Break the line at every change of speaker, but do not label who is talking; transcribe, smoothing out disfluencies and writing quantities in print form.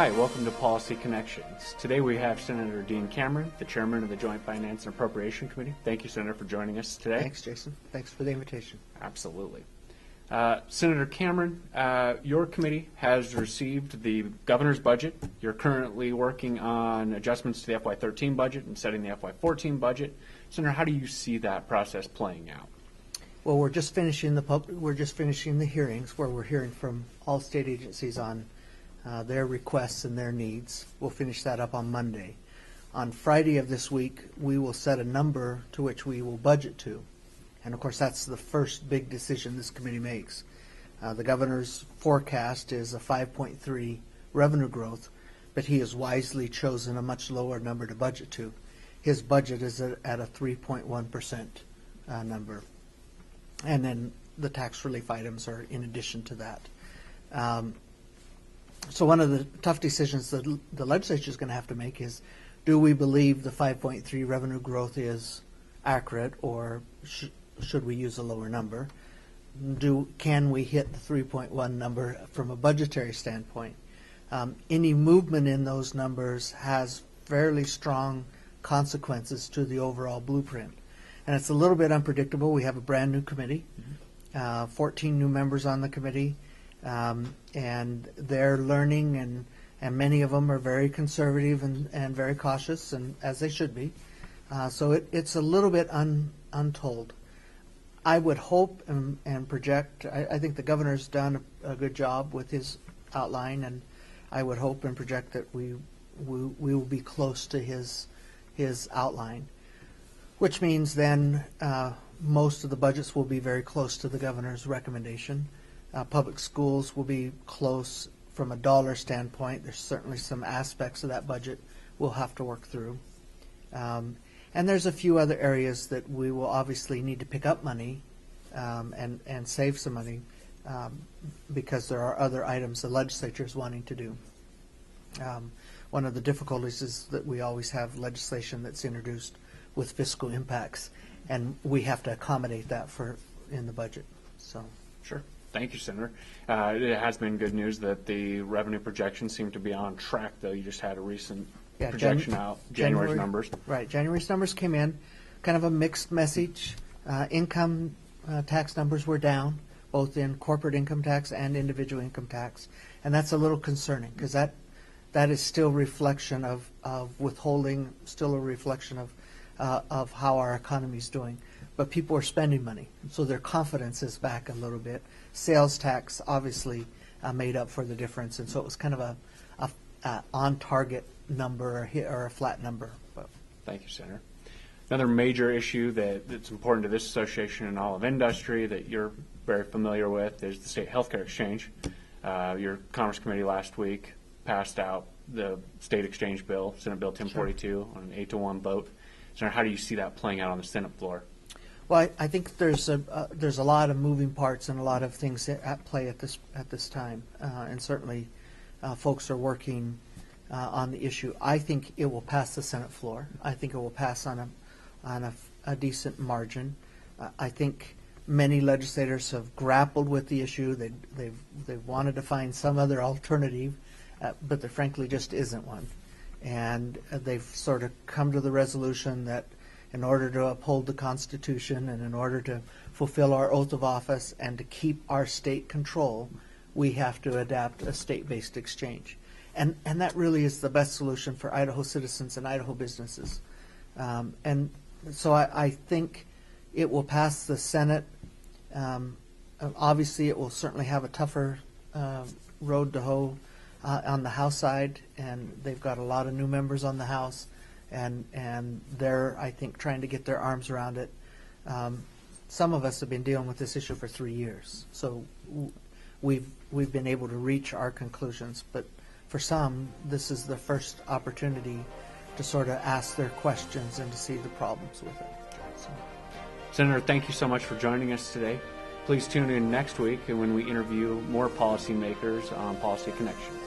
Hi, welcome to Policy Connections. Today we have Senator Dean Cameron, the Chairman of the Joint Finance and Appropriation Committee. Thank you, Senator, for joining us today.
Thanks, Jason. Thanks for the invitation.
Absolutely. Senator Cameron, your committee has received the governor's budget. You're currently working on adjustments to the FY13 budget and setting the FY14 budget. Senator, how do you see that process playing out?
Well, we're just finishing the hearings where we're hearing from all state agencies on their requests and their needs. We'll finish that up on Monday. On Friday of this week, we will set a number to which we will budget to. And of course, that's the first big decision this committee makes. The governor's forecast is a 5.3 revenue growth, but he has wisely chosen a much lower number to budget to. His budget is at a 3.1% number. And then the tax relief items are in addition to that. So one of the tough decisions that the legislature is going to have to make is, do we believe the 5.3 revenue growth is accurate, or should we use a lower number? Can we hit the 3.1 number from a budgetary standpoint? Any movement in those numbers has fairly strong consequences to the overall blueprint. And it's a little bit unpredictable. We have a brand new committee, 14 new members on the committee. And they're learning, and many of them are very conservative and very cautious, and as they should be. So it's a little bit untold. I would hope and project, I think the governor's done a good job with his outline, and I would hope and project that we will be close to his outline, which means then most of the budgets will be very close to the governor's recommendation. Public schools will be close from a dollar standpoint. There's certainly some aspects of that budget we'll have to work through. And there's a few other areas that we will obviously need to pick up money and save some money because there are other items the legislature is wanting to do. One of the difficulties is that we always have legislation that's introduced with fiscal impacts, and we have to accommodate that in the budget. So,
sure. Thank you, Senator. It has been good news that the revenue projections seem to be on track, though. You just had a recent projection out, January's numbers.
Right. January's numbers came in, kind of a mixed message. Income tax numbers were down, both in corporate income tax and individual income tax. And that's a little concerning because that is still reflection of withholding, still a reflection of how our economy is doing. But people are spending money, so their confidence is back a little bit. Sales tax obviously made up for the difference, and so it was kind of a on-target number or a flat number. But.
Thank you, Senator. Another major issue that's important to this association and all of industry that you're very familiar with is the state healthcare exchange. Your Commerce Committee last week passed out the state exchange bill, Senate Bill 1042, on an 8-to-1 vote. Senator, how do you see that playing out on the Senate floor?
Well, I think there's a lot of moving parts and a lot of things at play at this time, and certainly folks are working on the issue. I think it will pass the Senate floor. I think it will pass on a decent margin. I think many legislators have grappled with the issue. They've wanted to find some other alternative, but there frankly just isn't one, and they've sort of come to the resolution that in order to uphold the Constitution and in order to fulfill our oath of office and to keep our state control, we have to adapt a state-based exchange. And that really is the best solution for Idaho citizens and Idaho businesses. And so I think it will pass the Senate. Obviously, it will certainly have a tougher road to hoe on the House side, and they've got a lot of new members on the House. And they're, I think, trying to get their arms around it. Some of us have been dealing with this issue for 3 years, so we've been able to reach our conclusions. But for some, this is the first opportunity to sort of ask their questions and to see the problems with it. So.
Senator, thank you so much for joining us today. Please tune in next week when we interview more policymakers on Policy Connections.